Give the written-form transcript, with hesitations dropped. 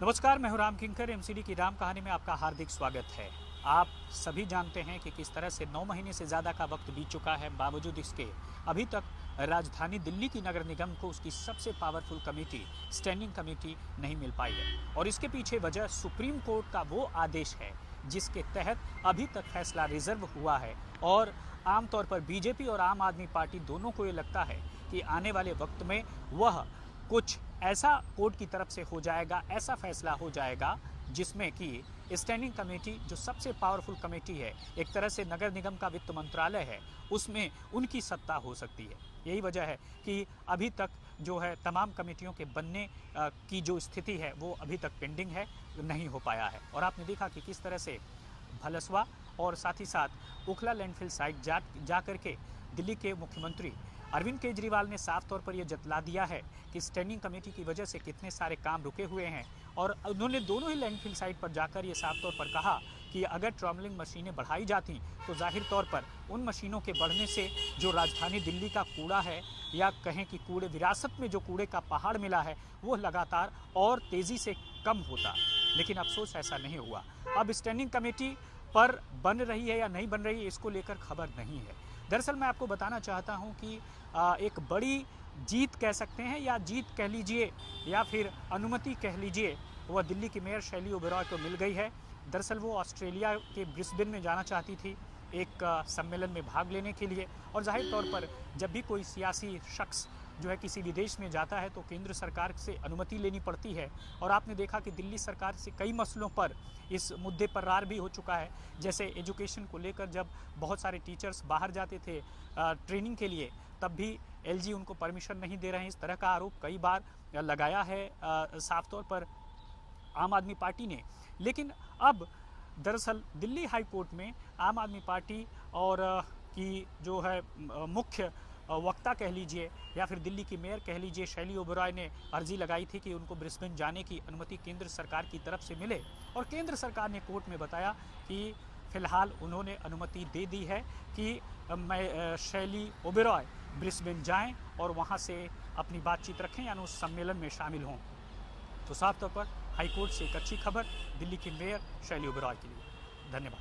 नमस्कार, मैं हूं राम किंकर। एमसीडी की राम कहानी में आपका हार्दिक स्वागत है। आप सभी जानते हैं कि किस तरह से 9 महीने से ज़्यादा का वक्त बीत चुका है, बावजूद इसके अभी तक राजधानी दिल्ली की नगर निगम को उसकी सबसे पावरफुल कमेटी, स्टैंडिंग कमेटी नहीं मिल पाई है। और इसके पीछे वजह सुप्रीम कोर्ट का वो आदेश है जिसके तहत अभी तक फैसला रिजर्व हुआ है। और आमतौर पर बीजेपी और आम आदमी पार्टी दोनों को ये लगता है कि आने वाले वक्त में वह कुछ ऐसा कोर्ट की तरफ से हो जाएगा, ऐसा फैसला हो जाएगा जिसमें कि स्टैंडिंग कमेटी जो सबसे पावरफुल कमेटी है, एक तरह से नगर निगम का वित्त मंत्रालय है, उसमें उनकी सत्ता हो सकती है। यही वजह है कि अभी तक जो है तमाम कमेटियों के बनने की जो स्थिति है वो अभी तक पेंडिंग है, नहीं हो पाया है। और आपने देखा कि किस तरह से भलसवा और साथ ही साथ ओखला लैंडफिल साइट जा करके दिल्ली के मुख्यमंत्री अरविंद केजरीवाल ने साफ तौर पर यह जतला दिया है कि स्टैंडिंग कमेटी की वजह से कितने सारे काम रुके हुए हैं। और उन्होंने दोनों ही लैंडफिल साइट पर जाकर ये साफ तौर पर कहा कि अगर ट्रॉमलिंग मशीनें बढ़ाई जाती तो जाहिर तौर पर उन मशीनों के बढ़ने से जो राजधानी दिल्ली का कूड़ा है, या कहें कि कूड़े विरासत में जो कूड़े का पहाड़ मिला है, वो लगातार और तेज़ी से कम होता। लेकिन अफसोस ऐसा नहीं हुआ। अब स्टैंडिंग कमेटी पर बन रही है या नहीं बन रही है, इसको लेकर खबर नहीं है। दरअसल मैं आपको बताना चाहता हूं कि एक बड़ी जीत कह सकते हैं, या जीत कह लीजिए, या फिर अनुमति कह लीजिए, वह दिल्ली की मेयर शैली ओबेरॉय को मिल गई है। दरअसल वो ऑस्ट्रेलिया के ब्रिस्बेन में जाना चाहती थी एक सम्मेलन में भाग लेने के लिए। और जाहिर तौर पर जब भी कोई सियासी शख्स जो है किसी विदेश में जाता है तो केंद्र सरकार से अनुमति लेनी पड़ती है। और आपने देखा कि दिल्ली सरकार से कई मसलों पर इस मुद्दे पर रार भी हो चुका है। जैसे एजुकेशन को लेकर जब बहुत सारे टीचर्स बाहर जाते थे ट्रेनिंग के लिए, तब भी एलजी उनको परमिशन नहीं दे रहे हैं। इस तरह का आरोप कई बार लगाया है साफ तौर पर आम आदमी पार्टी ने। लेकिन अब दरअसल दिल्ली हाई कोर्ट में आम आदमी पार्टी और की जो है मुख्य वक्ता कह लीजिए, या फिर दिल्ली की मेयर कह लीजिए, शैली ओबेरॉय ने अर्जी लगाई थी कि उनको ब्रिस्बेन जाने की अनुमति केंद्र सरकार की तरफ से मिले। और केंद्र सरकार ने कोर्ट में बताया कि फ़िलहाल उन्होंने अनुमति दे दी है कि शैली ओबेरॉय ब्रिस्बेन जाएं और वहां से अपनी बातचीत रखें, यानी उस सम्मेलन में शामिल हों। तो साफ तौर पर हाईकोर्ट से एक अच्छी खबर दिल्ली की मेयर शैली ओबेरॉय के लिए। धन्यवाद।